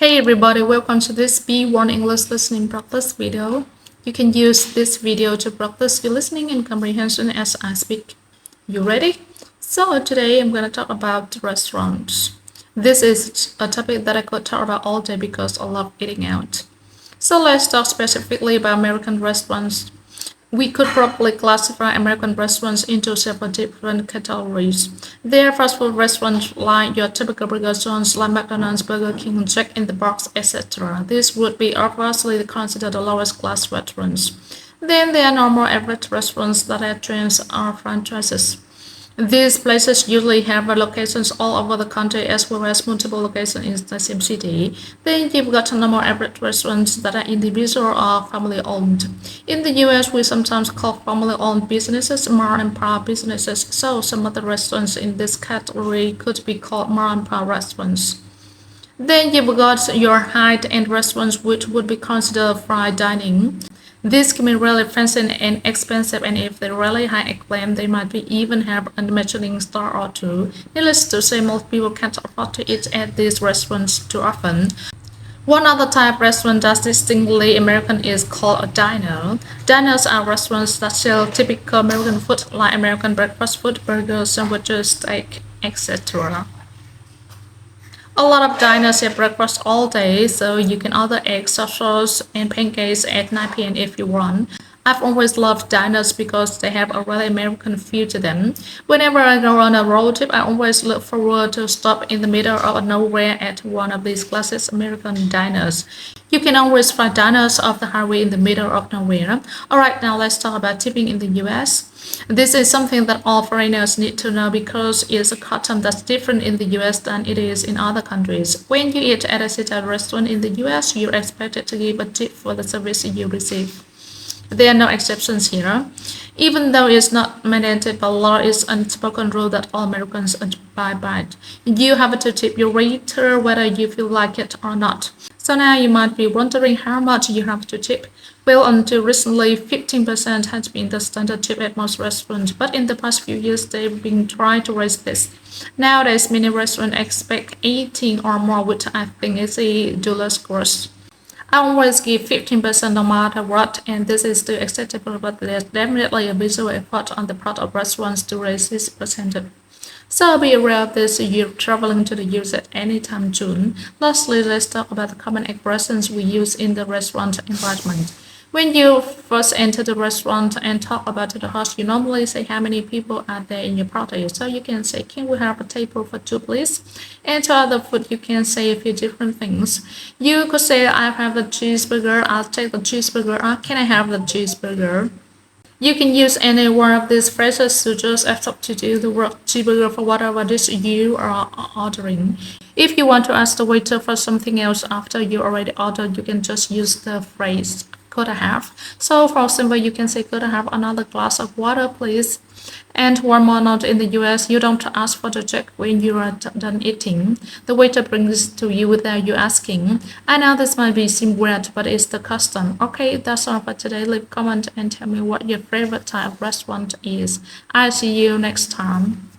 Hey everybody, welcome to this B1 English listening practice video. You can use this video to practice your listening and comprehension as I speak. You ready? So today I'm going to talk about restaurants. This is a topic that I could talk about all day because I love eating out. So let's talk specifically about American restaurants. We could probably classify American restaurants into several different categories. There are fast food restaurants like your typical Burger John's, like McDonald's, Burger King, Jack in the Box, etc. These would be obviously considered the lowest class restaurants. Then there are normal average restaurants that are chains or franchises. These places usually have locations all over the country as well as multiple locations in the same city. Then you've got normal average restaurants that are individual or family owned. In the US, we sometimes call family owned businesses mom and pop businesses, so some of the restaurants in this category could be called mom and pop restaurants. Then you've got your high-end restaurants, which would be considered fine dining. These can be really fancy and expensive, and if they're really high acclaim, they might be even have a Michelin star or two. Needless to say, most people can't afford to eat at these restaurants too often. One other type of restaurant that's distinctly American is called a diner. Diners are restaurants that sell typical American food like American breakfast food, burgers, sandwiches, steak, etc. A lot of diners have breakfast all day, so you can order eggs, sausage, and pancakes at 9 p.m. if you want. I've always loved diners because they have a really American feel to them. Whenever I go on a road trip, I always look forward to stop in the middle of nowhere at one of these classic American diners. You can always find diners off the highway in the middle of nowhere. Alright, now let's talk about tipping in the US. This is something that all foreigners need to know because it's a custom that's different in the US than it is in other countries. When you eat at a sit-down restaurant in the US, you're expected to give a tip for the service you receive. There are no exceptions here. Even though it's not mandated by law, it's an unspoken rule that all Americans abide by. You have to tip your waiter whether you feel like it or not. So now you might be wondering how much you have to tip. Well, until recently, 15% has been the standard tip at most restaurants, but in the past few years, they've been trying to raise this. Nowadays, many restaurants expect 18 or more, which I think is a ridiculous gross. I always give 15% no matter what, and this is still acceptable, but there's definitely a visual effort on the part of restaurants to raise this percentage. So be aware of this if you're traveling to the US at any time soon. Lastly, let's talk about the common expressions we use in the restaurant environment. When you first enter the restaurant and talk about the host, you normally say how many people are there in your party. So you can say, can we have a table for two, please? And to other food, you can say a few different things. You could say, I have the cheeseburger, I'll take the cheeseburger, or can I have the cheeseburger? You can use any one of these phrases to just substitute the word cheeseburger for whatever dish you are ordering. If you want to ask the waiter for something else after you already ordered, you can just use the phrase could I have. So for example, you can say could I have another glass of water, please? And one more note, in the US, you don't ask for the check when you are done eating. The waiter brings it to you without you asking. I know this might seem weird, but it's the custom. Okay, that's all for today. Leave a comment and tell me what your favorite type of restaurant is. I'll see you next time.